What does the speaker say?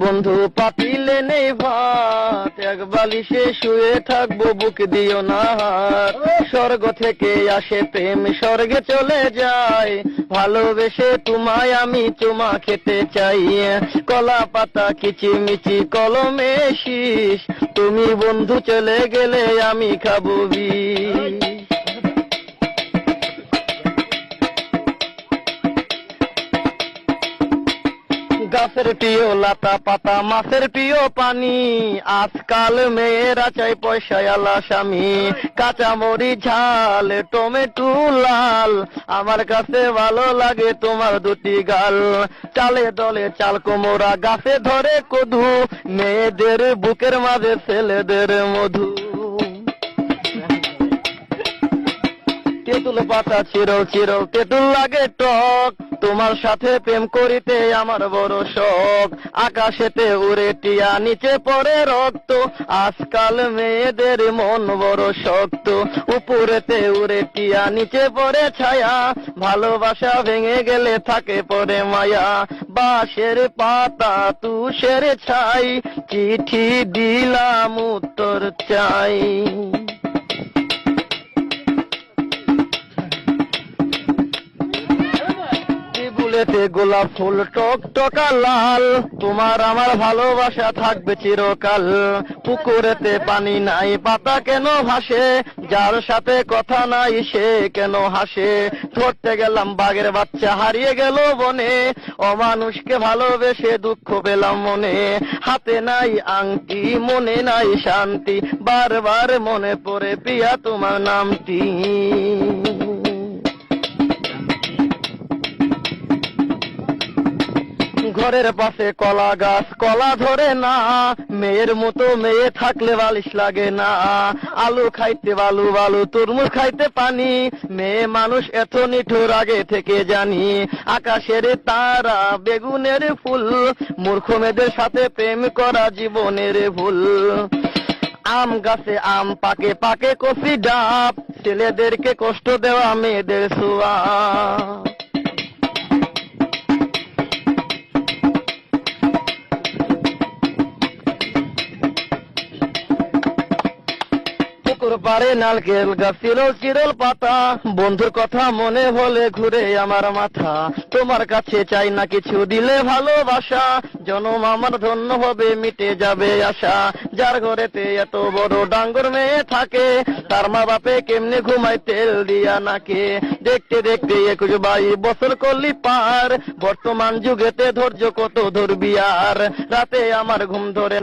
বন্ধু পাতিলে নেই ভাত, এক বালিশে শুয়ে থাকবো বুক দিও না হাত। স্বর্গ থেকে আসে প্রেম স্বর্গে চলে যায়, ভালোবেসে তোমায় আমি চুমা খেতে চাই। কলা পাতা কিচিমিচি কলমে শীষ, তুমি বন্ধু চলে গেলে আমি খাবো বিষ। গাছের প্রিয় লতা পাতা মাছের প্রিয় পানি, আজকাল মেয়েরা চাই পয়সাওয়ালা স্বামী। কাঁচামরিচ ঝাল টমেটো লাল, আমার কাছে ভালো লাগে তোমার দুটি গাল। চালে দলে চাল কোমরা গাছে ধরে কদু, মেয়েদের বুকের মাঝে ছেলেদের মধু। তেঁতুল পাতা চিরল চিরল তেঁতুল লাগে টক, তোমার সাথে প্রেম করিতে আমার বড় শখ। আকাশেতে উড়ে টিয়া নিচে পড়ে রক্ত, আজকাল মেয়েদের মন বড় শক্ত। উপরেতে উড়ে টিয়া নিচে পড়ে ছায়া, ভালোবাসা ভেঙে গেলে থাকে পড়ে মায়া। বাঁশের পাতা তুষের ছাই, চিঠি দিলাম উত্তর চাই। ফুলেতে গোলাপ ফুল টক টকা লাল, তোমার আমার ভালোবাসা থাকবে চিরকাল। পুকুরেতে পানি নাই পাতা কেন ভাসে, যার সাথে কথা নাই সে কেন হাসে। ধরতে গেলাম বাঘের বাচ্চা হারিয়ে গেল বনে, অমানুষকে ভালোবেসে দুঃখ পেলাম মনে। হাতে নাই আংটি মনে নাই শান্তি, বারবার মনে পড়ে প্রিয়া তোমার নামটি। ঘরের পাশে কলা গাছ কলা ধরে না, মেয়ের মতো মেয়ে থাকলে বালিশ লাগে না। আলু খাইতে বালু বালু তরমুজ খাইতে পানি, মেয়ে মানুষ এত নিঠুর আগে থেকে জানি। আকাশের তারা বেগুনের ফুল, মূর্খ মেয়েদের সাথে প্রেম করা জীবনের ভুল। আম গাছে আম পাকে পাকে কচি ডাব, ছেলেদেরকে কষ্ট দেওয়া মেয়েদের ছোঁয়া। পারে নারকেল গাছ চিরল চিরল পাতা, বন্ধুর কথা মনে হলে ঘুরে আমার মাথা। তোমার কাছে চাই না কিছু দিলে ভালোবাসা, জনম আমার ধন্য হবে মিটে যাবে আশা। যার ঘরেতে এত বড় ডাঙ্গর মেয়ে থাকে, তার মা বাপে কেমনে ঘুমায় তেল দিয়া নাকে। দেখতে দেখতে 21-22 বছর করলি পার, বর্তমান যুগেতে ধৈর্য কত ধরবি আর। রাতে আমার ঘুম ধরে